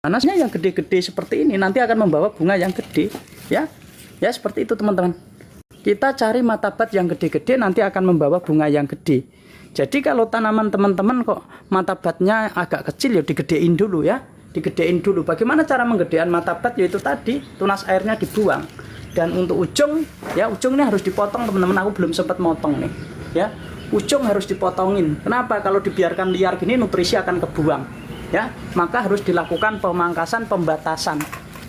Nanasnya yang gede-gede seperti ini nanti akan membawa bunga yang gede, ya. Ya, seperti itu teman-teman. Kita cari matabat yang gede-gede nanti akan membawa bunga yang gede. Jadi kalau tanaman teman-teman kok matabatnya agak kecil, ya digedein dulu ya. Digedein dulu. Bagaimana cara menggedean matabat? Yaitu tadi tunas airnya dibuang. Dan untuk ujung, ya ujung ini harus dipotong teman-teman. Aku belum sempat motong nih, ya. Ujung harus dipotongin. Kenapa? Kalau dibiarkan liar gini nutrisi akan kebuang, ya. Maka harus dilakukan pemangkasan, pembatasan,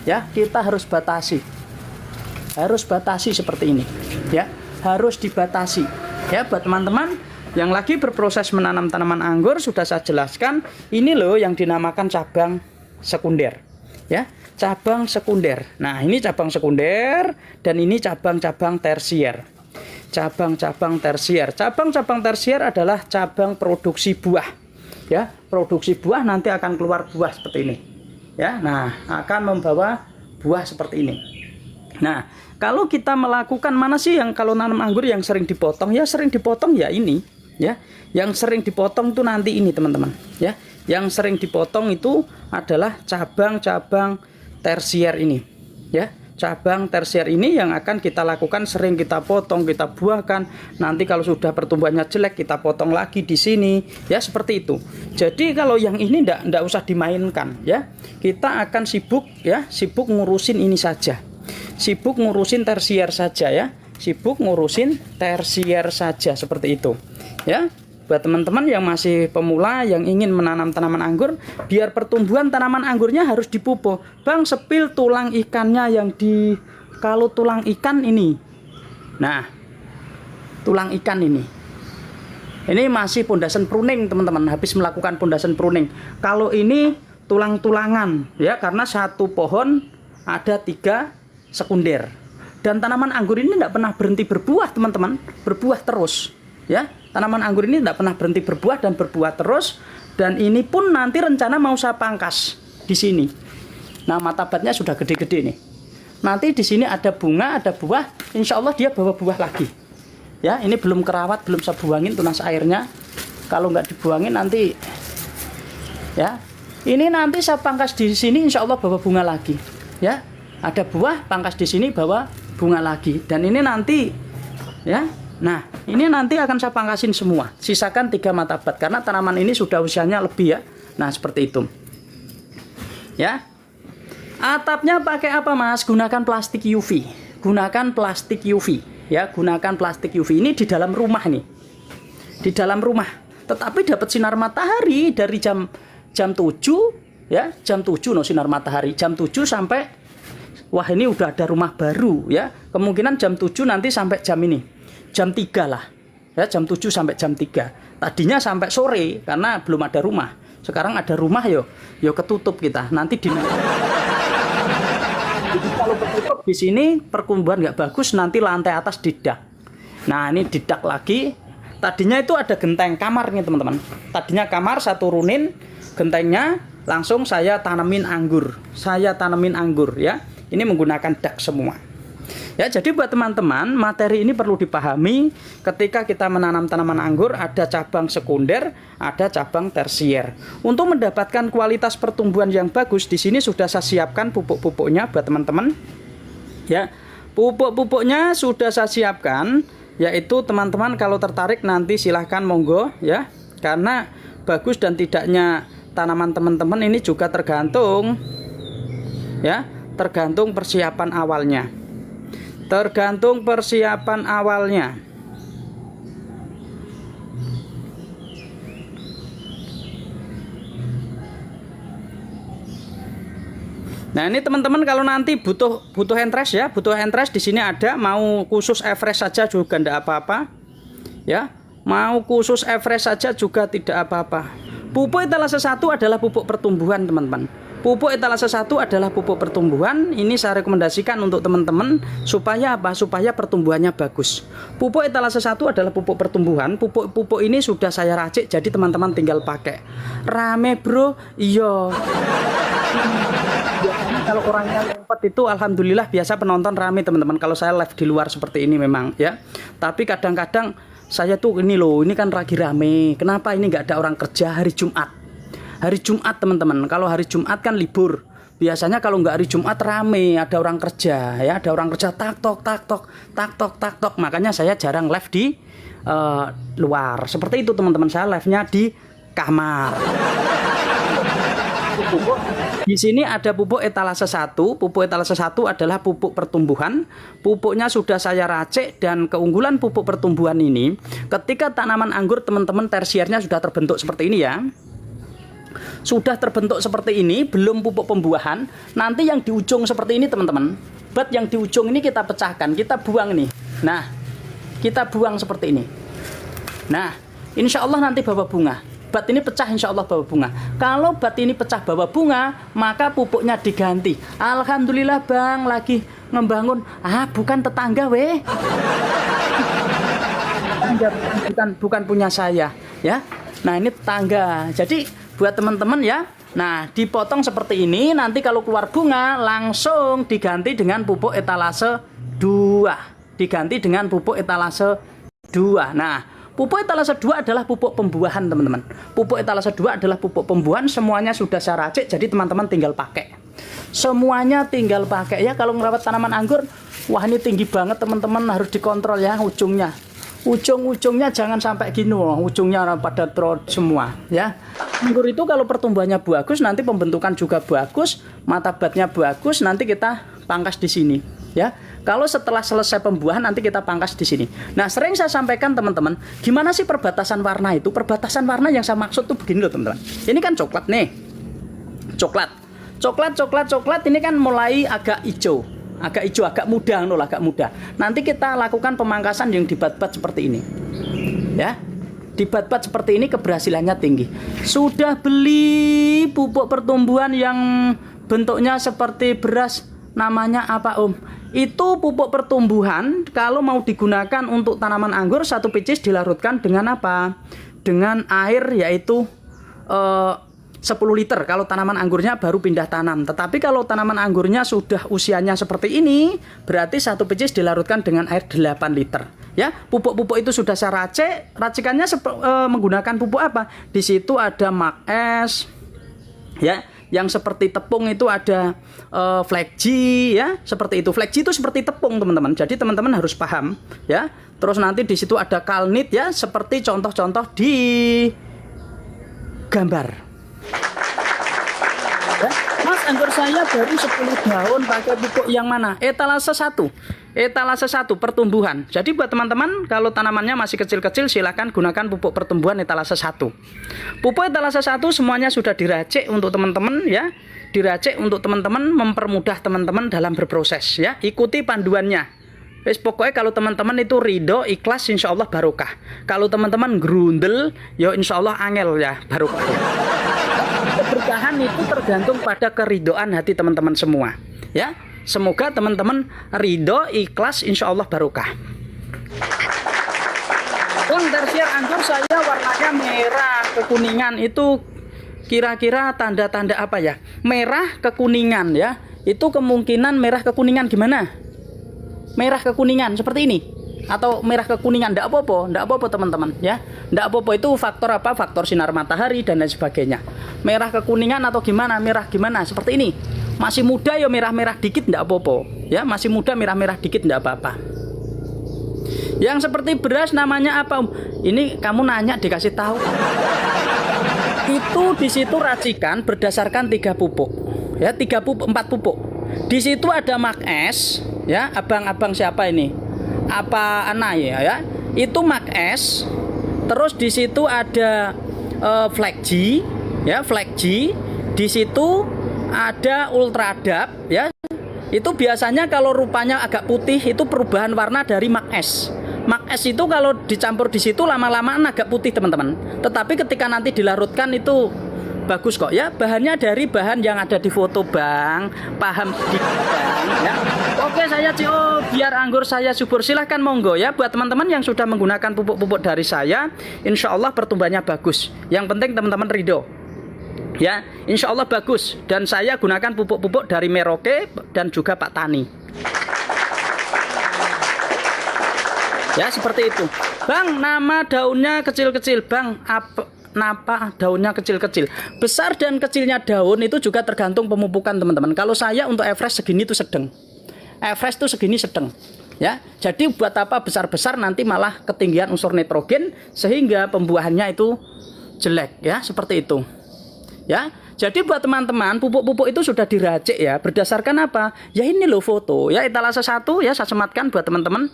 ya. Kita harus batasi. Harus batasi seperti ini, ya. Harus dibatasi, ya. Buat teman-teman yang lagi berproses menanam tanaman anggur, sudah saya jelaskan. Ini loh yang dinamakan cabang sekunder, ya. Cabang sekunder. Nah, ini cabang sekunder dan ini cabang-cabang tersier. Cabang-cabang tersier. Cabang-cabang tersier adalah cabang produksi buah, ya. Produksi buah nanti akan keluar buah seperti ini, ya. Nah, akan membawa buah seperti ini. Nah, kalau kita melakukan, mana sih yang kalau nanam anggur yang sering dipotong? Ya sering dipotong ya ini, ya. Yang sering dipotong itu nanti ini teman-teman, ya. Yang sering dipotong itu adalah cabang-cabang tersier ini, ya. Cabang tersier ini yang akan kita lakukan, sering kita potong, kita buahkan. Nanti kalau sudah pertumbuhannya jelek kita potong lagi di sini, ya, seperti itu. Jadi kalau yang ini ndak usah dimainkan, ya. Kita akan sibuk, ya, sibuk ngurusin ini saja. Sibuk ngurusin tersier saja, ya. Sibuk ngurusin tersier saja seperti itu, ya. Buat teman-teman yang masih pemula yang ingin menanam tanaman anggur, biar pertumbuhan tanaman anggurnya harus dipupuk. Bang, sepil tulang ikannya yang di, kalau tulang ikan ini. Nah, tulang ikan ini masih pondasi pruning teman-teman, habis melakukan pondasi pruning. Kalau ini tulang-tulangan, ya, karena satu pohon ada 3 sekunder. Dan tanaman anggur ini tidak pernah berhenti berbuah teman-teman, berbuah terus, ya. Tanaman anggur ini tidak pernah berhenti berbuah dan berbuah terus. Dan ini pun nanti rencana mau saya pangkas di sini. Nah, matabatnya sudah gede-gede nih. Nanti di sini ada bunga, ada buah. Insya Allah dia bawa buah lagi. Ya, ini belum kerawat, belum saya buangin tunas airnya. Kalau nggak dibuangin nanti, ya. Ini nanti saya pangkas di sini, insya Allah bawa bunga lagi. Ya, ada buah, pangkas di sini bawa bunga lagi. Dan ini nanti, ya. Nah, ini nanti akan saya pangkasin semua. Sisakan 3 matabat karena tanaman ini sudah usianya lebih, ya. Nah, seperti itu. Ya. Atapnya pakai apa, Mas? Gunakan plastik UV. Gunakan plastik UV, ya. Gunakan plastik UV ini di dalam rumah nih. Di dalam rumah. Tetapi dapat sinar matahari dari jam 7, ya. Jam 7 no sinar matahari. Jam 7 sampai, wah, ini udah ada rumah baru, ya. Kemungkinan jam 7 nanti sampai jam ini. Jam 3 lah, ya, jam 7 sampai jam 3. Tadinya sampai sore karena belum ada rumah. Sekarang ada rumah, yo ketutup kita. Nanti di kalau ketutup di sini pertumbuhan nggak bagus, nanti lantai atas didak. Nah, ini didak lagi. Tadinya itu ada genteng kamarnya teman-teman. Tadinya kamar saya turunin gentengnya, langsung saya tanemin anggur. Saya tanemin anggur, ya. Ini menggunakan dak semua. Ya, jadi buat teman-teman, materi ini perlu dipahami. Ketika kita menanam tanaman anggur, ada cabang sekunder, ada cabang tersier. Untuk mendapatkan kualitas pertumbuhan yang bagus, di sini sudah saya siapkan pupuk-pupuknya buat teman-teman. Ya, pupuk-pupuknya sudah saya siapkan, yaitu teman-teman kalau tertarik nanti silahkan monggo, ya. Karena bagus dan tidaknya tanaman teman-teman ini juga tergantung, ya, tergantung persiapan awalnya. Tergantung persiapan awalnya. Nah, ini teman-teman kalau nanti butuh entres, ya, butuh entres di sini ada. Mau khusus Everest saja juga tidak apa-apa, ya. Mau khusus Everest saja juga tidak apa-apa. Pupuk etalase 1 adalah pupuk pertumbuhan teman-teman. Pupuk etalase 1 adalah pupuk pertumbuhan. Ini saya rekomendasikan untuk teman-teman supaya apa? Supaya pertumbuhannya bagus. Pupuk etalase 1 adalah pupuk pertumbuhan. Pupuk ini sudah saya racik, jadi teman-teman tinggal pakai. Rame, bro. Iya. Kalau orangnya lempet itu alhamdulillah biasa penonton rame teman-teman. Kalau saya live di luar seperti ini memang, ya. Tapi kadang-kadang saya tuh ini loh, ini kan lagi rame. Kenapa ini nggak ada orang kerja hari Jumat? hari Jumat teman-teman. Kalau hari Jumat kan libur. Biasanya kalau nggak hari Jumat rame, ada orang kerja ya, ada orang kerja tak tok tak tok tak tok tak tok. Makanya saya jarang live di luar. Seperti itu teman-teman, saya live-nya di kamar. Di sini ada pupuk etalase 1. Pupuk etalase 1 adalah pupuk pertumbuhan. Pupuknya sudah saya racik, dan keunggulan pupuk pertumbuhan ini, ketika tanaman anggur teman-teman tersiernya sudah terbentuk seperti ini ya. Sudah terbentuk seperti ini, belum pupuk pembuahan. Nanti yang di ujung seperti ini teman-teman. Bat yang di ujung ini kita pecahkan, kita buang nih. Nah, kita buang seperti ini. Nah, insya Allah nanti bawa bunga. Bat ini pecah insya Allah bawa bunga. Kalau bat ini pecah bawa bunga, maka pupuknya diganti. Alhamdulillah bang, lagi ngebangun. Bukan tetangga weh. bukan punya saya ya. Nah ini tetangga. Jadi buat teman-teman ya. Nah dipotong seperti ini. Nanti kalau keluar bunga langsung diganti dengan pupuk etalase 2. Diganti dengan pupuk etalase 2. Nah, pupuk etalase 2 adalah pupuk pembuahan teman-teman. Pupuk etalase 2 adalah pupuk pembuahan. Semuanya sudah saya racik, jadi teman-teman tinggal pakai. Semuanya tinggal pakai ya. Kalau merawat tanaman anggur, wah ini tinggi banget teman-teman, harus dikontrol ya ujungnya. Ujung-ujungnya jangan sampai gini loh, ujungnya pada trot semua ya. Anggur itu kalau pertumbuhannya bagus, nanti pembentukan juga bagus, mata batnya bagus, nanti kita pangkas di sini ya. Kalau setelah selesai pembuahan nanti kita pangkas di sini. Nah, sering saya sampaikan teman-teman, gimana sih perbatasan warna itu? Perbatasan warna yang saya maksud tuh begini loh teman-teman. Ini kan coklat nih. Coklat ini kan mulai agak hijau, agak muda loh, agak muda. Nanti kita lakukan pemangkasan yang di bat-bat seperti ini. Ya. Di bat-bat seperti ini keberhasilannya tinggi. Sudah beli pupuk pertumbuhan yang bentuknya seperti beras, namanya apa Om? Itu pupuk pertumbuhan. Kalau mau digunakan untuk tanaman anggur, 1 pcs dilarutkan dengan apa? Dengan air, yaitu 10 liter kalau tanaman anggurnya baru pindah tanam. Tetapi kalau tanaman anggurnya sudah usianya seperti ini, berarti 1 pcs dilarutkan dengan air 8 liter. Ya, pupuk-pupuk itu sudah saya racik. Racikannya menggunakan pupuk apa? Di situ ada Max, ya. Yang seperti tepung itu ada Flexi ya, seperti itu. Flexi itu seperti tepung teman-teman. Jadi teman-teman harus paham ya. Terus nanti di situ ada Kalnit ya, seperti contoh-contoh di gambar. Ya. Mas, anggur saya baru 10 daun pakai pupuk yang mana? Etalase 1. Etalase 1 pertumbuhan. Jadi buat teman-teman kalau tanamannya masih kecil-kecil silahkan gunakan pupuk pertumbuhan etalase 1. Pupuk etalase 1 semuanya sudah diracik untuk teman-teman ya. Diracik untuk teman-teman, mempermudah teman-teman dalam berproses ya. Ikuti panduannya. Wes pokoknya kalau teman-teman itu ridho, ikhlas, insya Allah barokah. Kalau teman-teman grundel, ya insya Allah angel ya barokah. Keberkahan itu tergantung pada keridoan hati teman-teman semua ya. Semoga teman-teman ridho, ikhlas, insya Allah barokah. Bang, tersier anggur saya warnanya merah kekuningan, itu kira-kira tanda-tanda apa ya? Merah kekuningan ya. Itu kemungkinan merah kekuningan gimana? Merah kekuningan seperti ini. Atau merah kekuningan, enggak apa-apa teman-teman ya. Enggak apa-apa, itu faktor apa? Faktor sinar matahari dan lain sebagainya. Merah kekuningan atau gimana? Merah gimana? Seperti ini. Masih muda ya merah-merah dikit enggak apa-apa ya. Masih muda merah-merah dikit enggak apa-apa. Yang seperti beras namanya apa Om? Ini kamu nanya dikasih tahu. Itu di situ racikan berdasarkan 3 pupuk. Ya, 4 pupuk. Di situ ada Max ya, abang-abang siapa ini? Apa Anai ya? Itu Max. Terus di situ ada Flexi ya, Flexi. Di situ ada Ultradap ya. Itu biasanya kalau rupanya agak putih itu perubahan warna dari Max. Max itu kalau dicampur di situ lama-lamaan agak putih teman-teman. Tetapi ketika nanti dilarutkan itu bagus kok ya. Bahannya dari bahan yang ada di foto Bang. Paham sedikit Bang ya. Oke, saya CO biar anggur saya subur. Silahkan monggo ya. Buat teman-teman yang sudah menggunakan pupuk-pupuk dari saya, insya Allah pertumbuhannya bagus. Yang penting teman-teman ridho ya, insya Allah bagus. Dan saya gunakan pupuk-pupuk dari Merauke dan juga Pak Tani ya, seperti itu. Bang, nama daunnya kecil-kecil Bang, napa daunnya kecil-kecil. Besar dan kecilnya daun itu juga tergantung pemupukan teman-teman. Kalau saya untuk Everest segini tuh sedang. Everest tuh segini sedang. Ya, jadi buat apa besar-besar nanti malah ketinggian unsur nitrogen sehingga pembuahannya itu jelek ya, seperti itu. Ya. Jadi buat teman-teman, pupuk-pupuk itu sudah diracik ya, berdasarkan apa? Ya ini loh foto, ya etalase 1 ya saya sematkan buat teman-teman.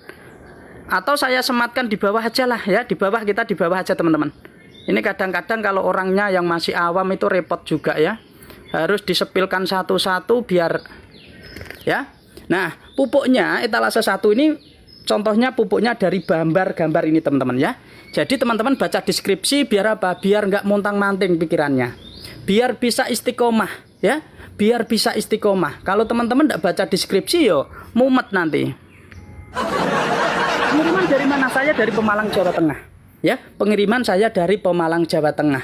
Atau saya sematkan di bawah aja lah ya, di bawah kita di bawah aja teman-teman. Ini kadang-kadang kalau orangnya yang masih awam itu repot juga ya. Harus disepilkan satu-satu biar ya. Nah, pupuknya etalase 1 ini contohnya pupuknya dari gambar ini teman-teman ya. Jadi teman-teman baca deskripsi biar apa? Biar nggak montang-manting pikirannya. Biar bisa istiqomah ya, biar bisa istiqomah. Kalau teman-teman tidak baca deskripsi yo mumet nanti. Pengiriman dari mana? Saya dari Pemalang, Jawa Tengah ya, pengiriman saya dari Pemalang, Jawa Tengah.